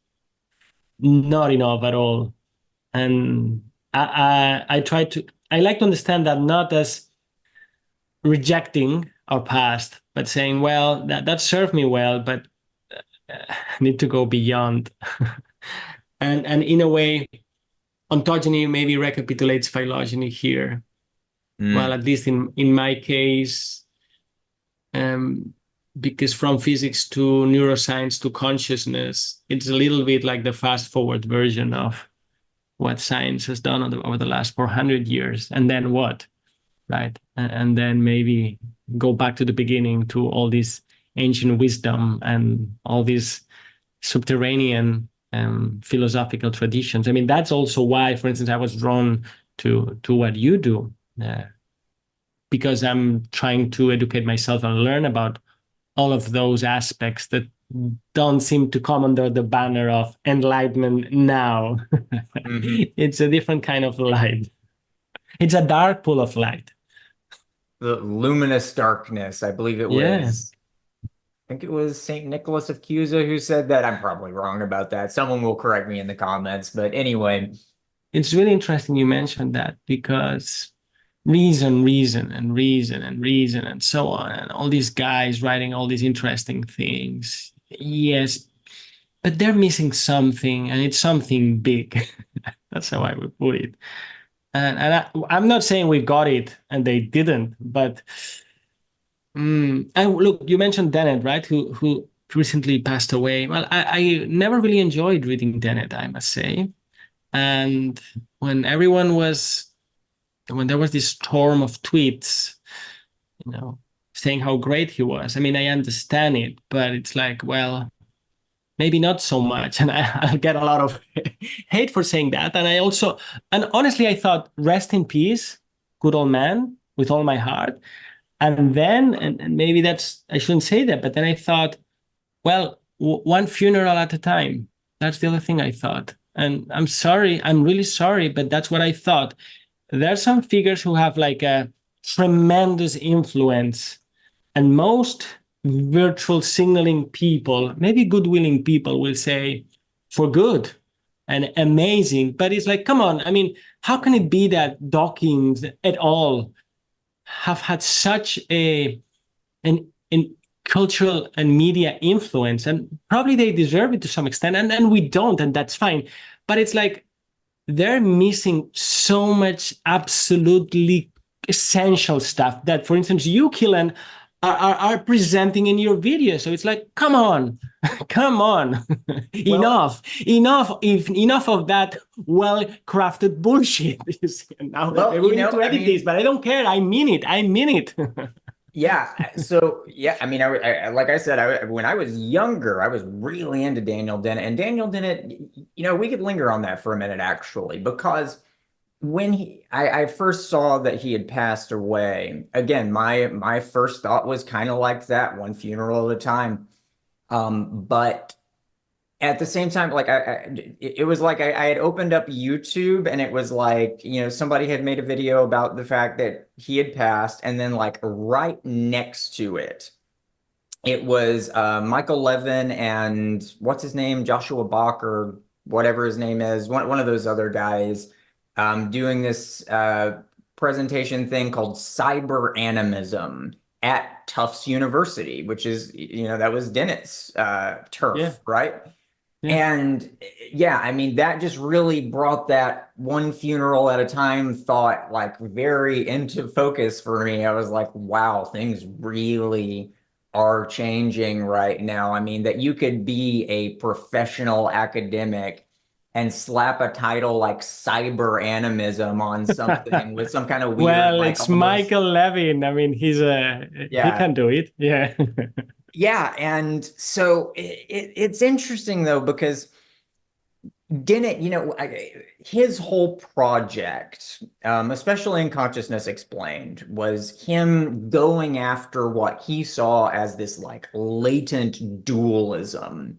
not enough at all. And I try to, I like to understand that not as rejecting our past, but saying, well, that served me well, but I need to go beyond. And in a way, ontogeny maybe recapitulates phylogeny here. Well, Mm, at least in my case, um, because from physics to neuroscience to consciousness, it's a little bit like the fast forward version of what science has done over the last 400 years. And then what? Right. And then maybe go back to the beginning to all this ancient wisdom and all these subterranean philosophical traditions. I mean, that's also why, for instance, I was drawn to what you do, because I'm trying to educate myself and learn about all of those aspects that don't seem to come under the banner of enlightenment now. Hmm. It's a different kind of light. It's a dark pool of light. The luminous darkness. I believe it Yeah. was, I think it was Saint Nicholas of Cusa who said that. I'm probably wrong about that. Someone will correct me in the comments. But anyway, It's really interesting you mentioned that because reason, and so on, and all these guys writing all these interesting things. Yes, but they're missing something, and it's something big. That's how I would put it. I'm not saying we got it and they didn't, but and look, you mentioned Dennett, right? Who recently passed away. Well, I never really enjoyed reading Dennett, I must say. And when everyone was when there was this storm of tweets, you know, saying how great he was. I mean, I understand it, but it's like, well, maybe not so much. And I'll get a lot of hate for saying that. And honestly, I thought, rest in peace, good old man, with all my heart. And then, and maybe I shouldn't say that, but then I thought, well, one funeral at a time. That's the other thing I thought. And I'm sorry, I'm really sorry, but that's what I thought. There are some figures who have like a tremendous influence, and most virtual signaling people, maybe good-willing people, will say for good and amazing. But it's like, come on, I mean, how can it be that Dawkins et al. Have had such an cultural and media influence, and probably they deserve it to some extent, and we don't, and that's fine. But it's like they're missing so much absolutely essential stuff that, for instance, you, Killen, are presenting in your video. So it's like, come on, come on, well, enough of that well-crafted bullshit. Now well, we need to I edit this, mean, but I don't care. I mean it. I mean it. yeah. So yeah, I mean, like I said, when I was younger, I was really into Daniel Dennett, and Daniel Dennett. We could linger on that for a minute actually, because when I first saw that he had passed away, again, my first thought was kind of like that, one funeral at a time. But at the same time, like it was like I had opened up YouTube and it was like, somebody had made a video about the fact that he had passed, and then like right next to it, it was Michael Levin and what's his name, Joshua Bach or whatever his name is, one of those other guys, doing this presentation thing called cyber animism at Tufts University, which is, that was Dennett's Yeah, turf, right? yeah. And yeah, I mean, that just really brought that one funeral at a time thought like very into focus for me. I was like, wow, things really are changing right now. I mean, that you could be a professional academic and slap a title like cyber animism on something with some kind of weird, Well, like it's almost, Michael Levin. I mean, he yeah. can do it. Yeah. Yeah, and so it's interesting though because Dennett, his whole project, especially in Consciousness Explained, was him going after what he saw as this like latent dualism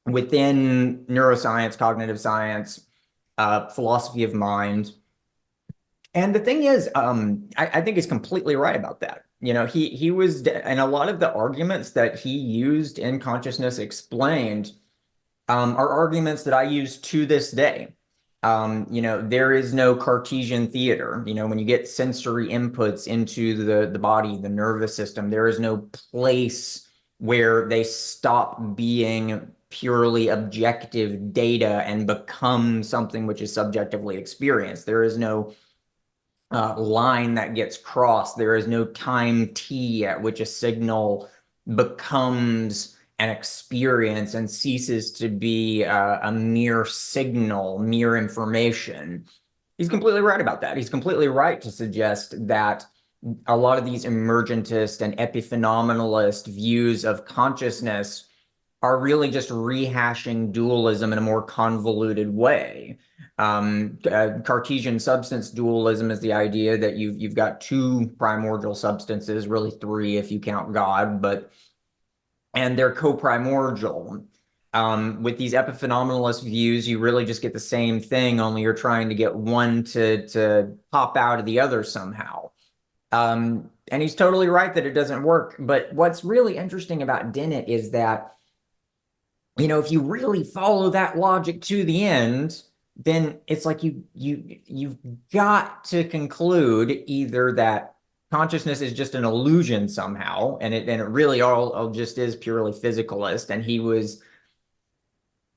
within neuroscience, cognitive science, philosophy of mind. And the thing is, I think he's completely right about that. He was, and a lot of the arguments that he used in Consciousness Explained are arguments that I use to this day. There is no Cartesian theater. When you get sensory inputs into the body, the nervous system, there is no place where they stop being purely objective data and become something which is subjectively experienced. There is no line that gets crossed. There is no time t at which a signal becomes an experience and ceases to be a mere signal, mere information. He's completely right about that. He's completely right to suggest that a lot of these emergentist and epiphenomenalist views of consciousness are really just rehashing dualism in a more convoluted way. Cartesian substance dualism is the idea that you've got two primordial substances, really three if you count God, but and they're co-primordial. With these epiphenomenalist views, you really just get the same thing, only you're trying to get one to pop out of the other somehow. And he's totally right that it doesn't work. But what's really interesting about Dennett is that, if you really follow that logic to the end, then it's like you've got to conclude either that consciousness is just an illusion somehow, and it really all just is purely physicalist, and he was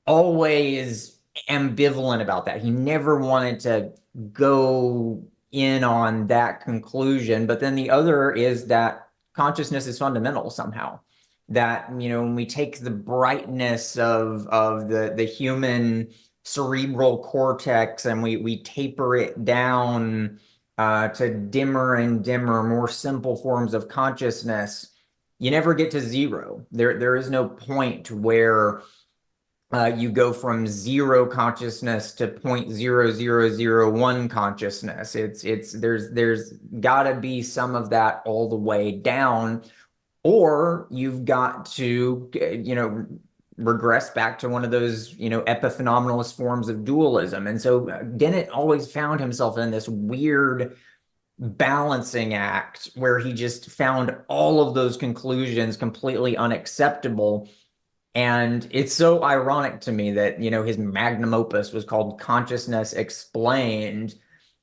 always ambivalent about that. He never wanted to go in on that conclusion. But then the other is that consciousness is fundamental somehow. That, when we take the brightness of the human cerebral cortex and we taper it down to dimmer and dimmer, more simple forms of consciousness, you never get to zero. There is no point where you go from zero consciousness to 0.0001 consciousness. There's got to be some of that all the way down, or you've got to regress back to one of those epiphenomenalist forms of dualism. And so Dennett always found himself in this weird balancing act where he just found all of those conclusions completely unacceptable. And it's so ironic to me that, his magnum opus was called Consciousness Explained,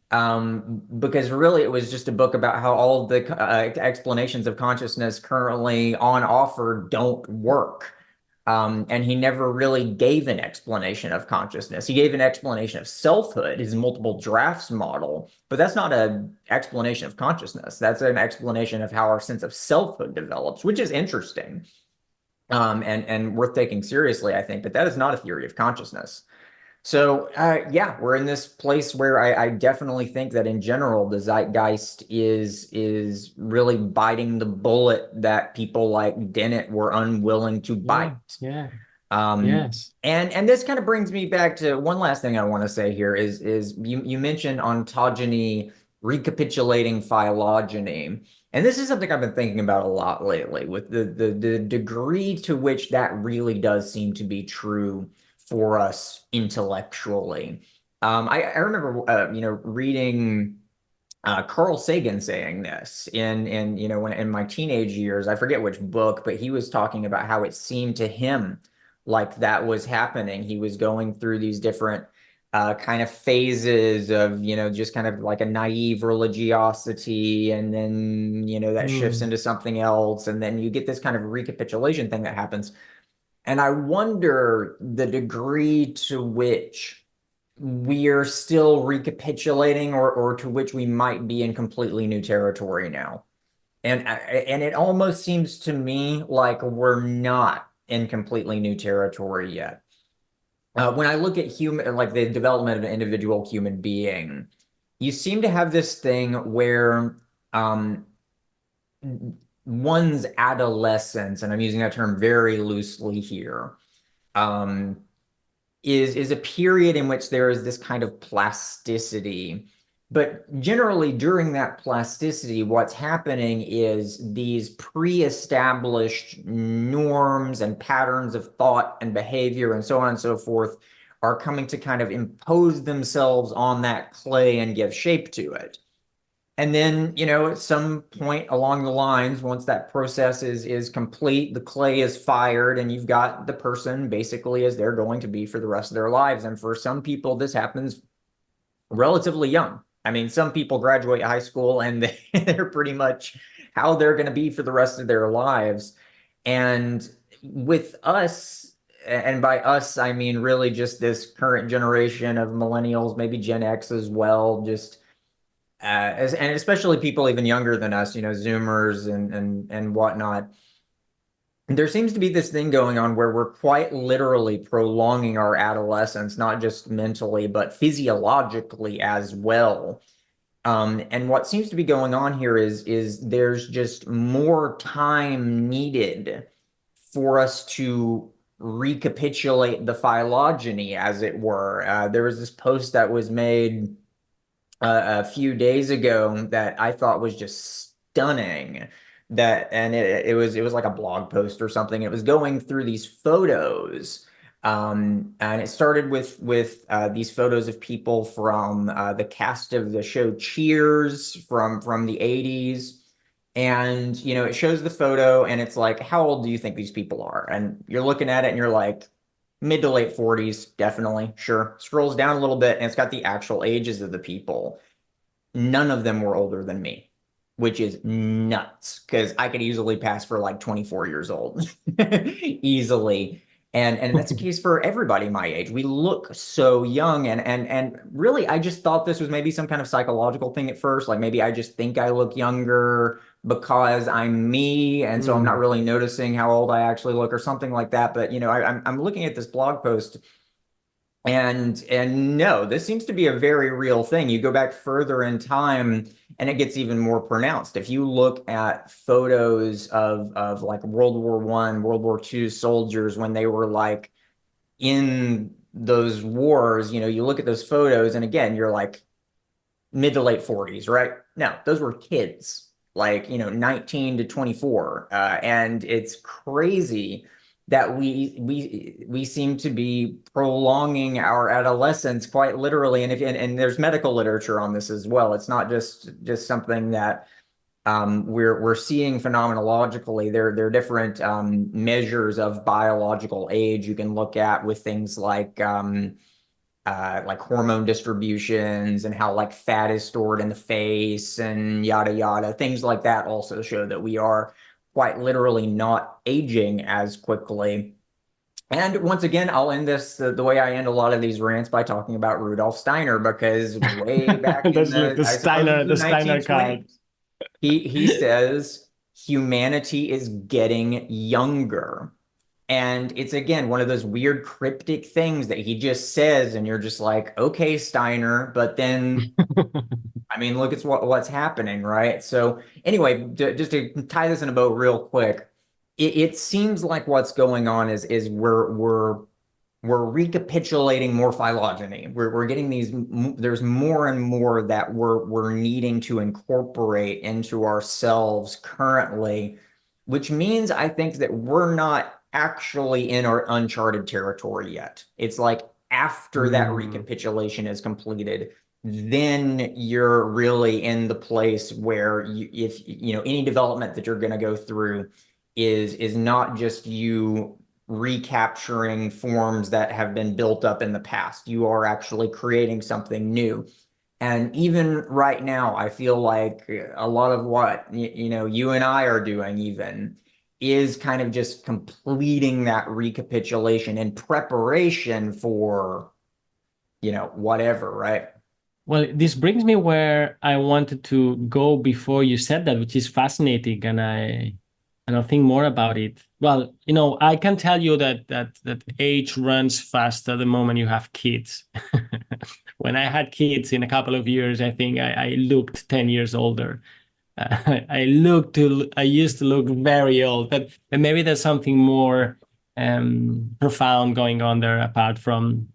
because really it was just a book about how all of the explanations of consciousness currently on offer don't work. And he never really gave an explanation of consciousness. He gave an explanation of selfhood, his multiple drafts model, but that's not an explanation of consciousness. That's an explanation of how our sense of selfhood develops, which is interesting. And worth taking seriously, I think, but that is not a theory of consciousness. So, yeah, we're in this place where I definitely think that in general, the zeitgeist is really biting the bullet that people like Dennett were unwilling to bite. Yeah. Um, Yes. and this kind of brings me back to one last thing I want to say here is you mentioned ontogeny recapitulating phylogeny. And this is something I've been thinking about a lot lately, with the degree to which that really does seem to be true for us intellectually. I remember reading Carl Sagan saying this when in my teenage years. I forget which book, but he was talking about how it seemed to him like that was happening. He was going through these different kind of phases of, just kind of like a naive religiosity, and then, that shifts into something else. And then you get this kind of recapitulation thing that happens. And I wonder the degree to which we're still recapitulating, or to which we might be in completely new territory now. And it almost seems to me like we're not in completely new territory yet. When I look at human, like the development of an individual human being, you seem to have this thing where one's adolescence, and I'm using that term very loosely here, um, is a period in which there is this kind of plasticity. But generally, during that plasticity, what's happening is these pre-established norms and patterns of thought and behavior and so on and so forth are coming to kind of impose themselves on that clay and give shape to it. And then, at some point along the lines, once that process is complete, the clay is fired, and you've got the person basically as they're going to be for the rest of their lives. And for some people, this happens relatively young. I mean, some people graduate high school and they're pretty much how they're going to be for the rest of their lives. And with us, and by us, I mean really just this current generation of millennials, maybe Gen X as well, just and especially people even younger than us, Zoomers and whatnot. There seems to be this thing going on where we're quite literally prolonging our adolescence, not just mentally, but physiologically as well. And what seems to be going on here is there's just more time needed for us to recapitulate the phylogeny, as it were. There was this post that was made a few days ago that I thought was just stunning. that, and it was like a blog post or something. It was going through these photos, and it started with these photos of people from the cast of the show Cheers from the 80s. And it shows the photo, and it's like, how old do you think these people are? And you're looking at it, and you're like, mid to late 40s, definitely, sure. Scrolls down a little bit, and it's got the actual ages of the people. None of them were older than me, which is nuts because I could easily pass for like 24 years old easily. And that's the case for everybody my age. We look so young, and really I just thought this was maybe some kind of psychological thing at first. Like maybe I just think I look younger because I'm me, and so I'm not really noticing how old I actually look or something like that. But I'm looking at this blog post, and no, this seems to be a very real thing. You go back further in time, and it gets even more pronounced. If you look at photos of like World War I, World War II soldiers when they were like in those wars, you look at those photos, and again, you're like mid to late 40s, right? No, those were kids, like 19 to 24, and it's crazy that we seem to be prolonging our adolescence quite literally. And there's medical literature on this as well. It's not just something that we're seeing phenomenologically. There are different measures of biological age you can look at with things like hormone distributions and how like fat is stored in the face and yada yada. Things like that also show that we are quite literally not aging as quickly. And once again, I'll end this the way I end a lot of these rants by talking about Rudolf Steiner, because way back in There's like the I suppose it Steiner, was the the Steiner card. 1920s, he says humanity is getting younger. And it's again one of those weird cryptic things that he just says, and you're just like, okay, Steiner, but then I mean, look at what's happening, right? So anyway, just to tie this in a bow real quick, it seems like what's going on is we're recapitulating more phylogeny. We're getting these. There's more and more that we're needing to incorporate into ourselves currently, which means I think that we're not actually in our uncharted territory yet. It's like after that recapitulation is completed, then you're really in the place where if any development that you're going to go through is not just you recapturing forms that have been built up in the past. You are actually creating something new. And even right now, I feel like a lot of what you and I are doing even is kind of just completing that recapitulation in preparation for whatever, right? Well, this brings me where I wanted to go before you said that, which is fascinating, and I'll think more about it. Well, I can tell you that age runs fast at the moment you have kids. When I had kids in a couple of years, I think I looked 10 years older. I used to look very old, but maybe there's something more profound going on there apart from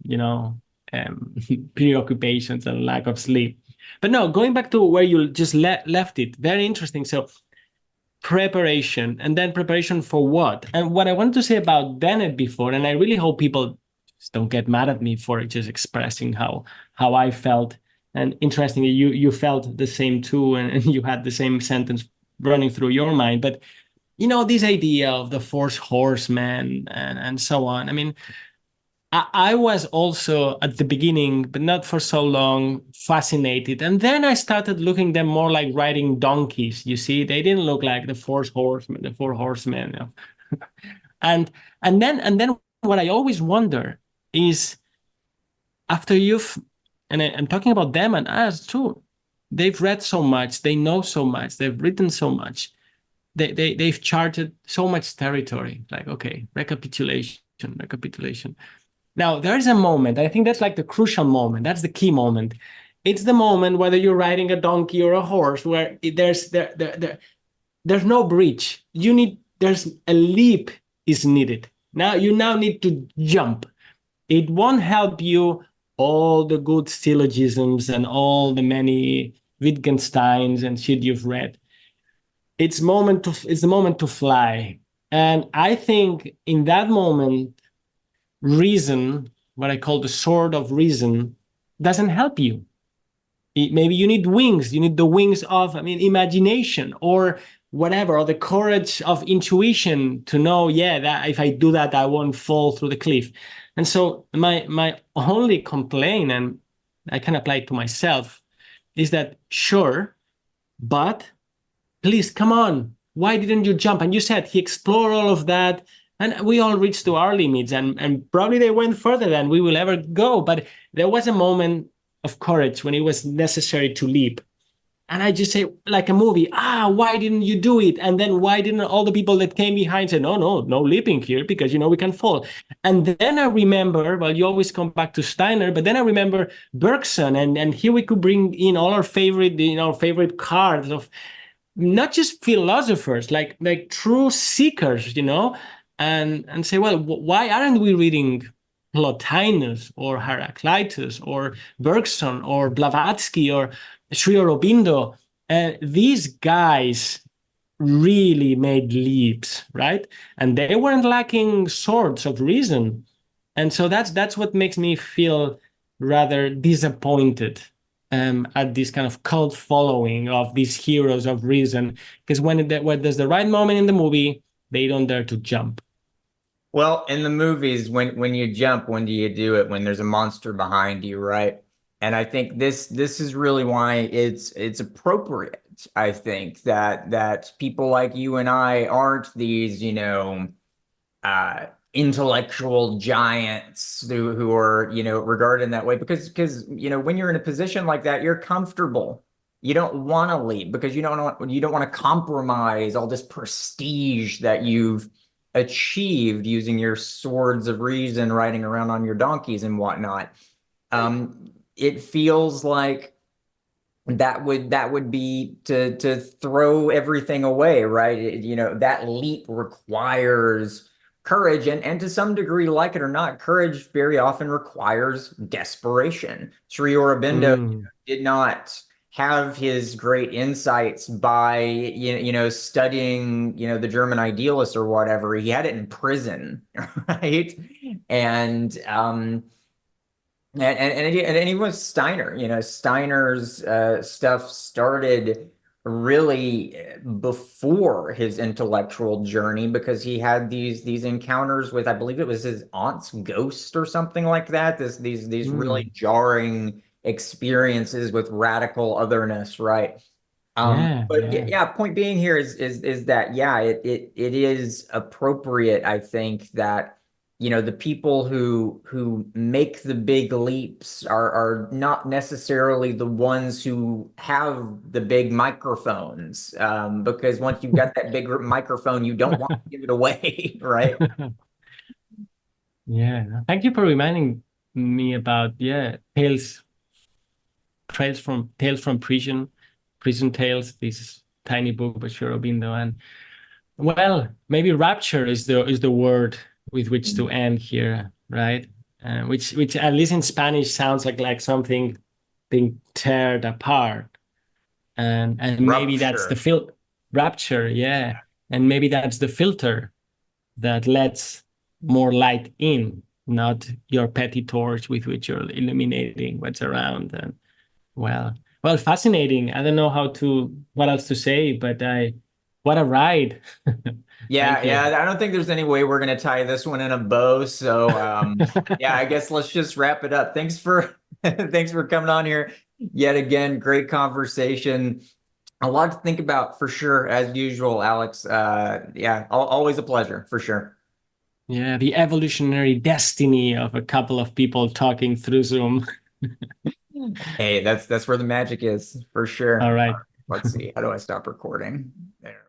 preoccupations and lack of sleep. But no, going back to where you just left it, very interesting. So preparation, and then preparation for what? And what I wanted to say about Dennett before, and I really hope people just don't get mad at me for just expressing how I felt. And interestingly, you felt the same too, and you had the same sentence running through your mind. But this idea of the four horsemen and so on. I mean, I was also at the beginning, but not for so long, fascinated. And then I started looking them more like riding donkeys. You see, they didn't look like the four horsemen. And then what I always wonder is after I'm talking about them and us too, they've read so much, they know so much, they've written so much, they've charted so much territory. Like, okay, recapitulation. Now, there is a moment, I think that's like the crucial moment. That's the key moment. It's the moment, whether you're riding a donkey or a horse, where there's no bridge. There's a leap is needed. You now need to jump. It won't help you all the good syllogisms and all the many Wittgensteins and shit you've read. it's the moment to fly. And I think in that moment, reason, what I call the sword of reason, doesn't help you. Maybe you need wings. You need the wings of, I mean, imagination or whatever, or the courage of intuition to know, yeah, that if I do that, I won't fall through the cliff. And so my only complaint, and I can apply it to myself, is that sure, but please come on. Why didn't you jump? And you said he explored all of that, and we all reached to our limits, and probably they went further than we will ever go. But there was a moment of courage when it was necessary to leap. And I just say, like a movie, why didn't you do it? And then why didn't all the people that came behind say, no, no, no leaping here because, we can fall. And then I remember, well, you always come back to Steiner, but then I remember Bergson. And here we could bring in all our favorite cards of not just philosophers, like true seekers, and say, well, why aren't we reading Plotinus or Heraclitus or Bergson or Blavatsky or Sri Aurobindo? These guys really made leaps, right? And they weren't lacking swords of reason. And so that's what makes me feel rather disappointed at this kind of cult following of these heroes of reason, because when there's the right moment in the movie, they don't dare to jump. Well, in the movies, when you jump, when do you do it? When there's a monster behind you, right? And I think this is really why it's appropriate. I think that people like you and I aren't these, intellectual giants who are, regarded in that way because when you're in a position like that, you're comfortable. You don't want to leave because you don't want to compromise all this prestige that you've achieved using your swords of reason, riding around on your donkeys and whatnot. It feels like that would be to throw everything away, right? That leap requires courage, and to some degree, like it or not, courage very often requires desperation. Sri Aurobindo did not have his great insights by studying the German idealists or whatever. He had it in prison, right? And and even Steiner, Steiner's stuff started really before his intellectual journey because he had these encounters with, I believe it was his aunt's ghost or something like that. These really jarring experiences with radical otherness, right? But point being here is that it is appropriate, I think, that the people who make the big leaps are not necessarily the ones who have the big microphones, because once you've got that big microphone, you don't want to give it away, right? Yeah. Thank you for reminding me about Tales from Prison Tales, this tiny book by Aurobindo. And well, maybe rapture is the word with which to end here, right? Which at least in Spanish sounds like something being teared apart, and maybe that's the rapture, yeah, and maybe that's the filter that lets more light in, not your petty torch with which you're illuminating what's around. And well, fascinating. I don't know what else to say, but what a ride. Yeah. I don't think there's any way we're gonna tie this one in a bow. So yeah, I guess let's just wrap it up. Thanks for thanks for coming on here yet again. Great conversation. A lot to think about for sure, as usual, Alex. Yeah, always a pleasure for sure. Yeah, the evolutionary destiny of a couple of people talking through Zoom. Hey, that's where the magic is for sure. All right. Let's see. How do I stop recording? There.